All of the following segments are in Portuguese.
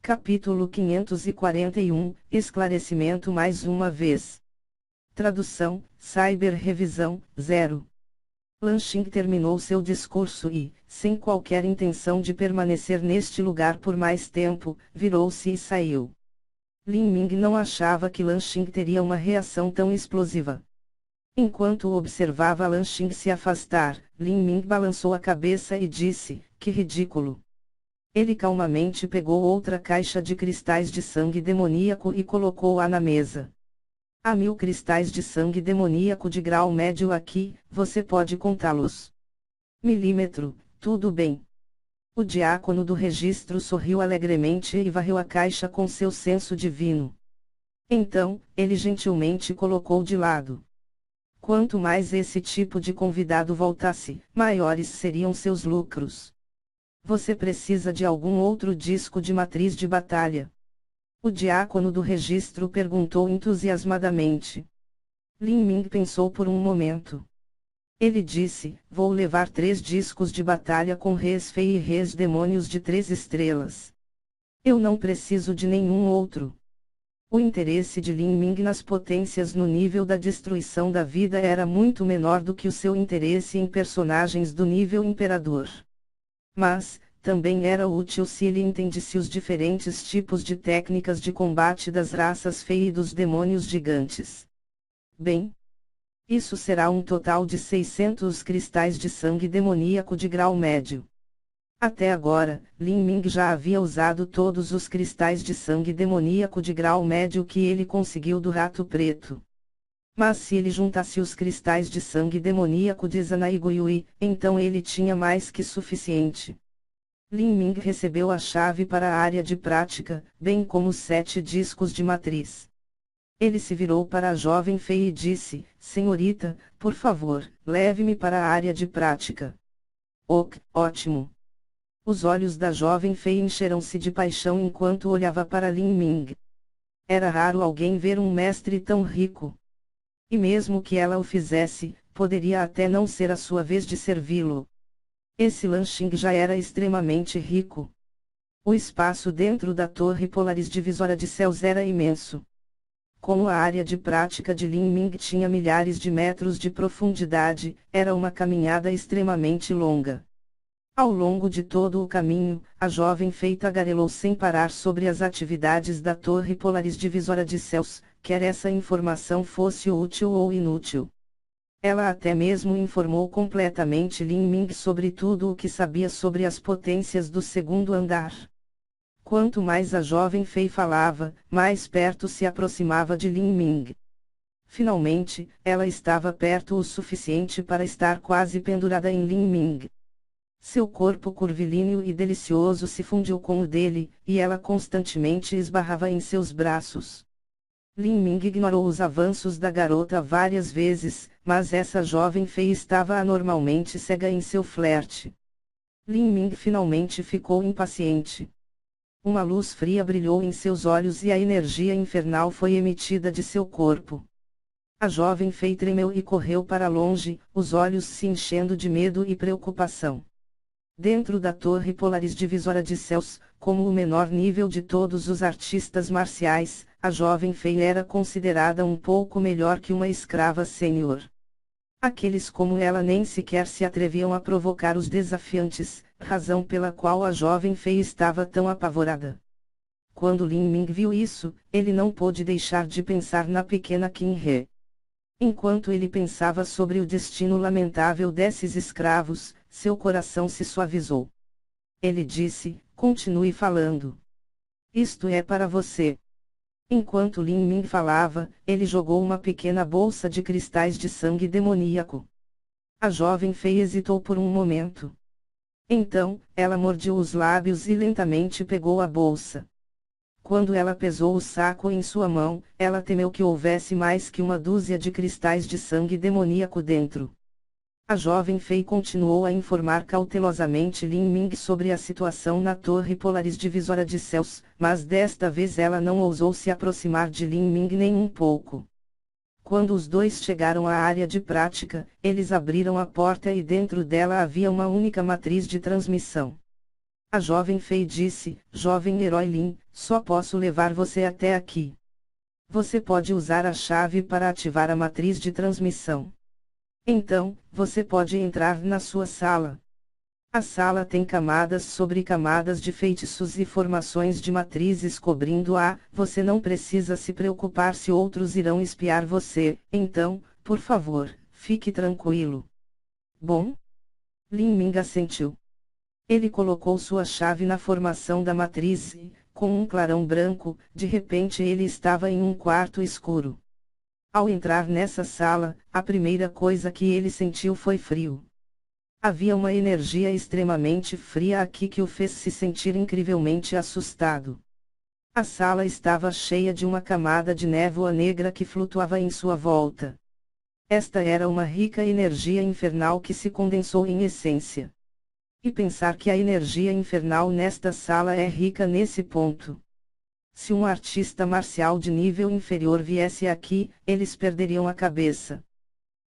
Capítulo 541, Esclarecimento mais uma vez. Tradução, Cyber Revisão, 0. Lan Xing terminou seu discurso e, sem qualquer intenção de permanecer neste lugar por mais tempo, virou-se e saiu. Lin Ming não achava que Lan Xing teria uma reação tão explosiva. Enquanto observava Lan Xing se afastar, Lin Ming balançou a cabeça e disse, que ridículo. Ele calmamente pegou outra caixa de cristais de sangue demoníaco e colocou-a na mesa. Há 1000 cristais de sangue demoníaco de grau médio aqui, você pode contá-los. Milímetro, tudo bem. O diácono do registro sorriu alegremente e varreu a caixa com seu senso divino. Então, ele gentilmente colocou de lado. Quanto mais esse tipo de convidado voltasse, maiores seriam seus lucros. Você precisa de algum outro disco de matriz de batalha? O diácono do registro perguntou entusiasmadamente. Lin Ming pensou por um momento. Ele disse, vou levar 3 discos de batalha com Res Fei e Res Demônios de 3 estrelas. Eu não preciso de nenhum outro. O interesse de Lin Ming nas potências no nível da destruição da vida era muito menor do que o seu interesse em personagens do nível imperador. Mas, também era útil se ele entendesse os diferentes tipos de técnicas de combate das raças Fei e dos demônios gigantes. Bem, isso será um total de 600 cristais de sangue demoníaco de grau médio. Até agora, Lin Ming já havia usado todos os cristais de sangue demoníaco de grau médio que ele conseguiu do Rato Preto. Mas se ele juntasse os cristais de sangue demoníaco de Zanaiguyui, então ele tinha mais que suficiente. Lin Ming recebeu a chave para a área de prática, bem como 7 discos de matriz. Ele se virou para a jovem Fei e disse, senhorita, por favor, leve-me para a área de prática. Ok, ótimo. Os olhos da jovem Fei encheram-se de paixão enquanto olhava para Lin Ming. Era raro alguém ver um mestre tão rico. E mesmo que ela o fizesse, poderia até não ser a sua vez de servi-lo. Esse Lan Xing já era extremamente rico. O espaço dentro da torre Polaris divisória de céus era imenso. Como a área de prática de Lin Ming tinha milhares de metros de profundidade, era uma caminhada extremamente longa. Ao longo de todo o caminho, a jovem Fei tagarelou sem parar sobre as atividades da torre Polaris divisória de céus, quer essa informação fosse útil ou inútil. Ela até mesmo informou completamente Lin Ming sobre tudo o que sabia sobre as potências do segundo andar. Quanto mais a jovem Fei falava, mais perto se aproximava de Lin Ming. Finalmente, ela estava perto o suficiente para estar quase pendurada em Lin Ming. Seu corpo curvilíneo e delicioso se fundiu com o dele, e ela constantemente esbarrava em seus braços. Lin Ming ignorou os avanços da garota várias vezes, mas essa jovem Fei estava anormalmente cega em seu flerte. Lin Ming finalmente ficou impaciente. Uma luz fria brilhou em seus olhos e a energia infernal foi emitida de seu corpo. A jovem Fei tremeu e correu para longe, os olhos se enchendo de medo e preocupação. Dentro da torre Polaris divisória de céus, como o menor nível de todos os artistas marciais, a jovem Fei era considerada um pouco melhor que uma escrava sênior. Aqueles como ela nem sequer se atreviam a provocar os desafiantes, razão pela qual a jovem Fei estava tão apavorada. Quando Lin Ming viu isso, ele não pôde deixar de pensar na pequena Qin He. Enquanto ele pensava sobre o destino lamentável desses escravos, seu coração se suavizou. Ele disse, continue falando. Isto é para você. Enquanto Lin Ming falava, ele jogou uma pequena bolsa de cristais de sangue demoníaco. A jovem Fei hesitou por um momento. Então, ela mordiu os lábios e lentamente pegou a bolsa. Quando ela pesou o saco em sua mão, ela temeu que houvesse mais que uma dúzia de cristais de sangue demoníaco dentro. A jovem Fei continuou a informar cautelosamente Lin Ming sobre a situação na torre Polaris divisória de céus, mas desta vez ela não ousou se aproximar de Lin Ming nem um pouco. Quando os dois chegaram à área de prática, eles abriram a porta e dentro dela havia uma única matriz de transmissão. A jovem Fei disse, jovem herói Lin, Só posso levar você até aqui. Você pode usar a chave para ativar a matriz de transmissão. Então, você pode entrar na sua sala. A sala tem camadas sobre camadas de feitiços e formações de matrizes cobrindo-a. Você não precisa se preocupar se outros irão espiar você, então, por favor, fique tranquilo. Bom? Lin Ming assentiu. Ele colocou sua chave na formação da matriz e, com um clarão branco, de repente ele estava em um quarto escuro. Ao entrar nessa sala, a primeira coisa que ele sentiu foi frio. Havia uma energia extremamente fria aqui que o fez se sentir incrivelmente assustado. A sala estava cheia de uma camada de névoa negra que flutuava em sua volta. Esta era uma rica energia infernal que se condensou em essência. E pensar que a energia infernal nesta sala é rica nesse ponto. Se um artista marcial de nível inferior viesse aqui, eles perderiam a cabeça.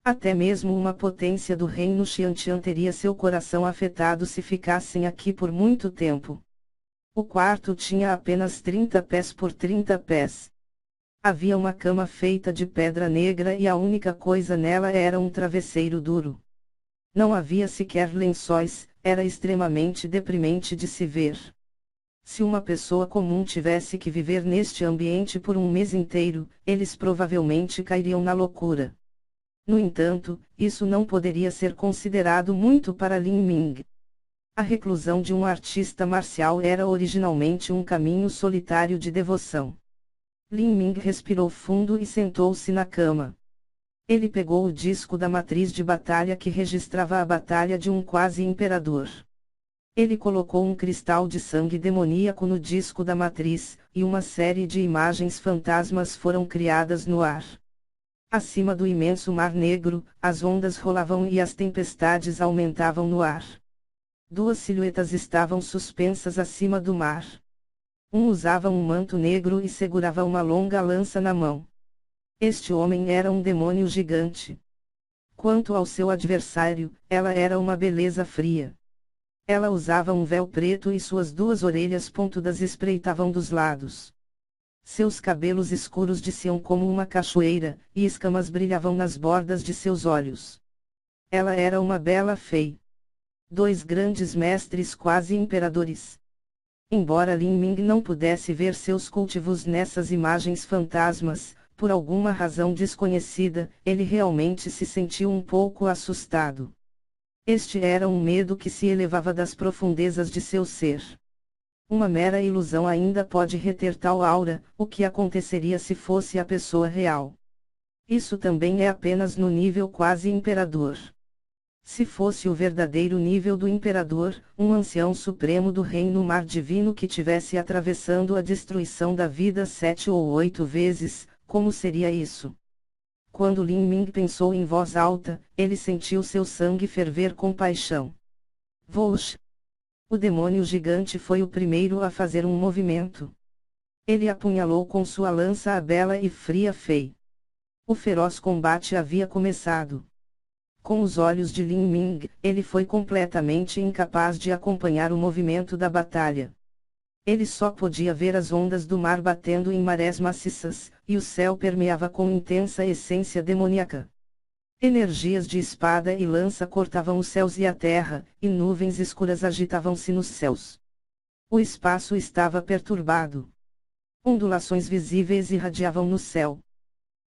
Até mesmo uma potência do reino Xiantian teria seu coração afetado se ficassem aqui por muito tempo. O quarto tinha apenas 30 pés por 30 pés. Havia uma cama feita de pedra negra e a única coisa nela era um travesseiro duro. Não havia sequer lençóis, era extremamente deprimente de se ver. Se uma pessoa comum tivesse que viver neste ambiente por um mês inteiro, eles provavelmente cairiam na loucura. No entanto, isso não poderia ser considerado muito para Lin Ming. A reclusão de um artista marcial era originalmente um caminho solitário de devoção. Lin Ming respirou fundo e sentou-se na cama. Ele pegou o disco da matriz de batalha que registrava a batalha de um quase imperador. Ele colocou um cristal de sangue demoníaco no disco da matriz, e uma série de imagens fantasmas foram criadas no ar. Acima do imenso mar negro, as ondas rolavam e as tempestades aumentavam no ar. Duas silhuetas estavam suspensas acima do mar. Um usava um manto negro e segurava uma longa lança na mão. Este homem era um demônio gigante. Quanto ao seu adversário, ela era uma beleza fria. Ela usava um véu preto e suas duas orelhas pontudas espreitavam dos lados. Seus cabelos escuros desciam como uma cachoeira, e escamas brilhavam nas bordas de seus olhos. Ela era uma bela fei. Dois grandes mestres quase imperadores. Embora Lin Ming não pudesse ver seus cultivos nessas imagens fantasmas, por alguma razão desconhecida, ele realmente se sentiu um pouco assustado. Este era um medo que se elevava das profundezas de seu ser. Uma mera ilusão ainda pode reter tal aura, o que aconteceria se fosse a pessoa real? Isso também é apenas no nível quase imperador. Se fosse o verdadeiro nível do imperador, um ancião supremo do reino mar divino que tivesse atravessando a destruição da vida 7 ou 8 vezes, como seria isso? Quando Lin Ming pensou em voz alta, ele sentiu seu sangue ferver com paixão. Vosh! O demônio gigante foi o primeiro a fazer um movimento. Ele apunhalou com sua lança a bela e fria fei. O feroz combate havia começado. Com os olhos de Lin Ming, ele foi completamente incapaz de acompanhar o movimento da batalha. Ele só podia ver as ondas do mar batendo em marés maciças, e o céu permeava com intensa essência demoníaca. Energias de espada e lança cortavam os céus e a terra, e nuvens escuras agitavam-se nos céus. O espaço estava perturbado. Ondulações visíveis irradiavam no céu.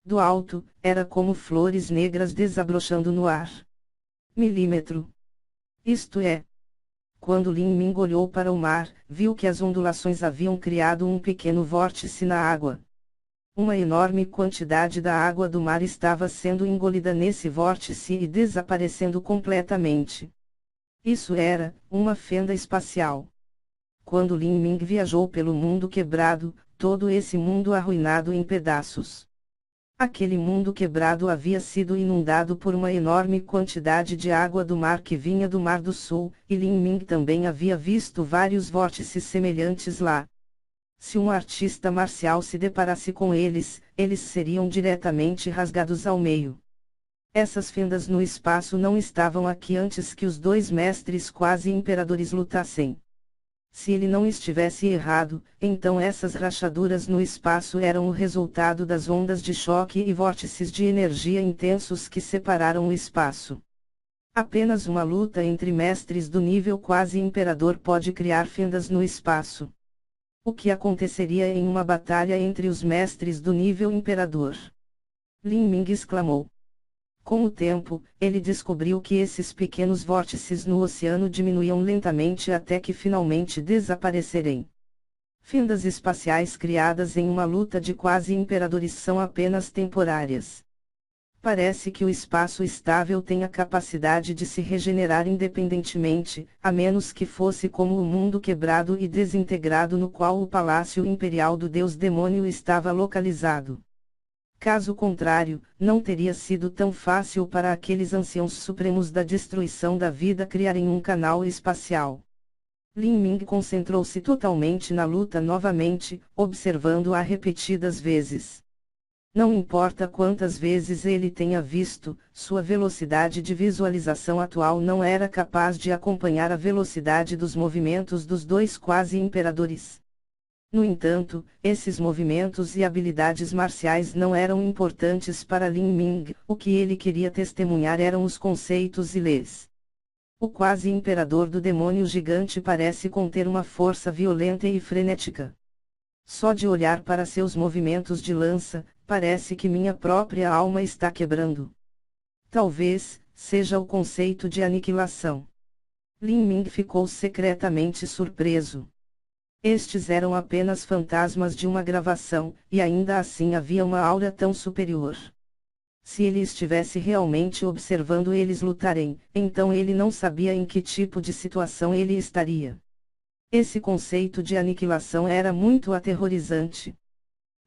Do alto, era como flores negras desabrochando no ar. Milímetro. Isto é. Quando Lin Ming olhou para o mar, viu que as ondulações haviam criado um pequeno vórtice na água. Uma enorme quantidade da água do mar estava sendo engolida nesse vórtice e desaparecendo completamente. Isso era uma fenda espacial. Quando Lin Ming viajou pelo mundo quebrado, todo esse mundo arruinado em pedaços. Aquele mundo quebrado havia sido inundado por uma enorme quantidade de água do mar que vinha do Mar do Sul, e Lin Ming também havia visto vários vórtices semelhantes lá. Se um artista marcial se deparasse com eles, eles seriam diretamente rasgados ao meio. Essas fendas no espaço não estavam aqui antes que os dois mestres quase imperadores lutassem. Se ele não estivesse errado, então essas rachaduras no espaço eram o resultado das ondas de choque e vórtices de energia intensos que separaram o espaço. Apenas uma luta entre mestres do nível quase imperador pode criar fendas no espaço. O que aconteceria em uma batalha entre os mestres do nível imperador? Lin Ming exclamou. Com o tempo, ele descobriu que esses pequenos vórtices no oceano diminuíam lentamente até que finalmente desaparecerem. Fendas espaciais criadas em uma luta de quase imperadores são apenas temporárias. Parece que o espaço estável tem a capacidade de se regenerar independentemente, a menos que fosse como o mundo quebrado e desintegrado no qual o palácio imperial do deus demônio estava localizado. Caso contrário, não teria sido tão fácil para aqueles anciãos supremos da destruição da vida criarem um canal espacial. Lin Ming concentrou-se totalmente na luta novamente, observando-a repetidas vezes. Não importa quantas vezes ele tenha visto, sua velocidade de visualização atual não era capaz de acompanhar a velocidade dos movimentos dos dois quase imperadores. No entanto, esses movimentos e habilidades marciais não eram importantes para Lin Ming, o que ele queria testemunhar eram os conceitos e leis. O quase imperador do demônio gigante parece conter uma força violenta e frenética. Só de olhar para seus movimentos de lança, parece que minha própria alma está quebrando. Talvez, seja o conceito de aniquilação. Lin Ming ficou secretamente surpreso. Estes eram apenas fantasmas de uma gravação, e ainda assim havia uma aura tão superior. Se ele estivesse realmente observando eles lutarem, então ele não sabia em que tipo de situação ele estaria. Esse conceito de aniquilação era muito aterrorizante.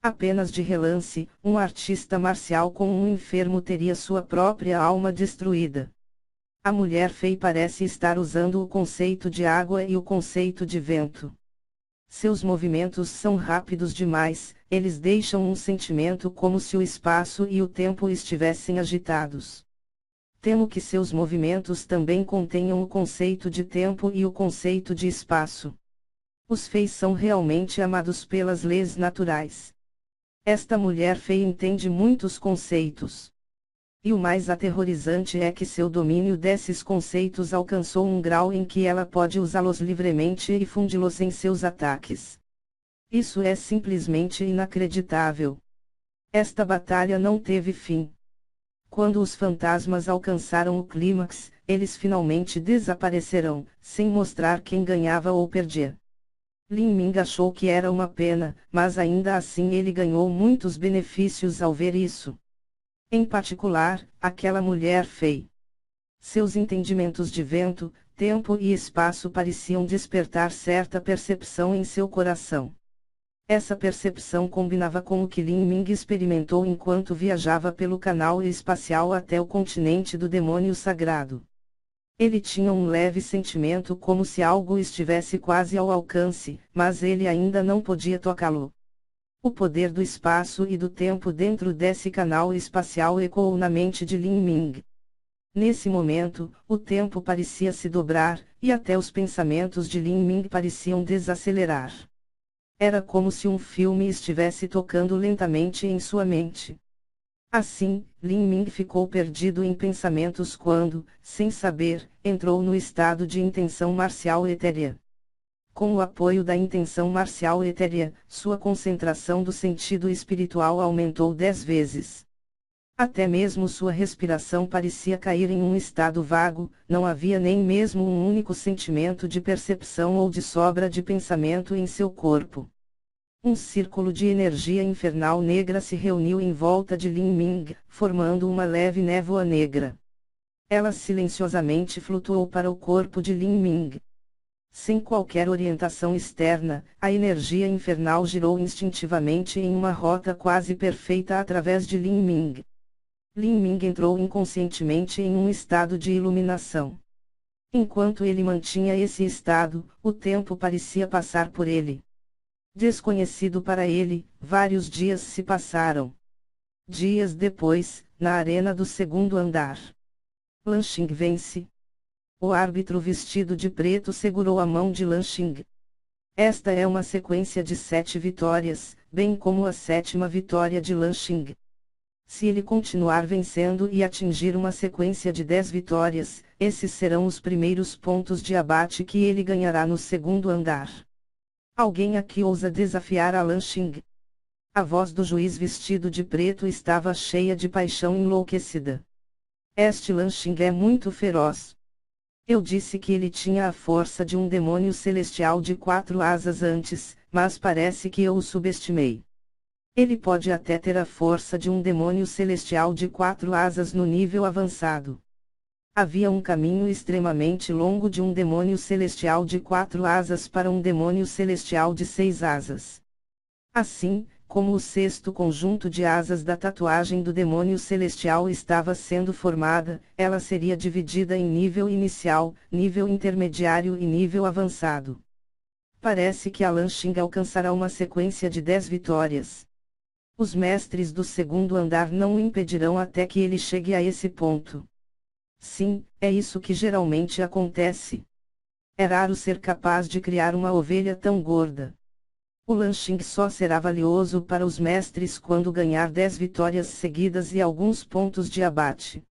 Apenas de relance, um artista marcial com um enfermo teria sua própria alma destruída. A mulher Fei parece estar usando o conceito de água e o conceito de vento. Seus movimentos são rápidos demais, eles deixam um sentimento como se o espaço e o tempo estivessem agitados. Temo que seus movimentos também contenham o conceito de tempo e o conceito de espaço. Os Feis são realmente amados pelas leis naturais. Esta mulher Fei entende muitos conceitos. E o mais aterrorizante é que seu domínio desses conceitos alcançou um grau em que ela pode usá-los livremente e fundi-los em seus ataques. Isso é simplesmente inacreditável. Esta batalha não teve fim. Quando os fantasmas alcançaram o clímax, eles finalmente desaparecerão, sem mostrar quem ganhava ou perdia. Lin Ming achou que era uma pena, mas ainda assim ele ganhou muitos benefícios ao ver isso. Em particular, aquela mulher Fei. Seus entendimentos de vento, tempo e espaço pareciam despertar certa percepção em seu coração. Essa percepção combinava com o que Lin Ming experimentou enquanto viajava pelo canal espacial até o continente do demônio sagrado. Ele tinha um leve sentimento como se algo estivesse quase ao alcance, mas ele ainda não podia tocá-lo. O poder do espaço e do tempo dentro desse canal espacial ecoou na mente de Lin Ming. Nesse momento, o tempo parecia se dobrar, e até os pensamentos de Lin Ming pareciam desacelerar. Era como se um filme estivesse tocando lentamente em sua mente. Assim, Lin Ming ficou perdido em pensamentos quando, sem saber, entrou no estado de intenção marcial etérea. Com o apoio da intenção marcial etérea, sua concentração do sentido espiritual aumentou 10 vezes. Até mesmo sua respiração parecia cair em um estado vago, não havia nem mesmo um único sentimento de percepção ou de sobra de pensamento em seu corpo. Um círculo de energia infernal negra se reuniu em volta de Lin Ming, formando uma leve névoa negra. Ela silenciosamente flutuou para o corpo de Lin Ming. Sem qualquer orientação externa, a energia infernal girou instintivamente em uma rota quase perfeita através de Lin Ming. Lin Ming entrou inconscientemente em um estado de iluminação. Enquanto ele mantinha esse estado, o tempo parecia passar por ele. Desconhecido para ele, vários dias se passaram. Dias depois, na arena do segundo andar. Lan Xing vence. O árbitro vestido de preto segurou a mão de Lan Xing. Esta é uma sequência de 7 vitórias, bem como a 7ª vitória de Lan Xing. Se ele continuar vencendo e atingir uma sequência de 10 vitórias, esses serão os primeiros pontos de abate que ele ganhará no segundo andar. Alguém aqui ousa desafiar a Lan Xing? A voz do juiz vestido de preto estava cheia de paixão enlouquecida. Este Lan Xing é muito feroz. Eu disse que ele tinha a força de um demônio celestial de 4 asas antes, mas parece que eu o subestimei. Ele pode até ter a força de um demônio celestial de 4 asas no nível avançado. Havia um caminho extremamente longo de um demônio celestial de 4 asas para um demônio celestial de 6 asas. Assim, como o 6º conjunto de asas da tatuagem do demônio celestial estava sendo formada, ela seria dividida em nível inicial, nível intermediário e nível avançado. Parece que a Lan Xing alcançará uma sequência de 10 vitórias. Os mestres do segundo andar não o impedirão até que ele chegue a esse ponto. Sim, é isso que geralmente acontece. É raro ser capaz de criar uma ovelha tão gorda. O Lan Xing só será valioso para os mestres quando ganhar 10 vitórias seguidas e alguns pontos de abate.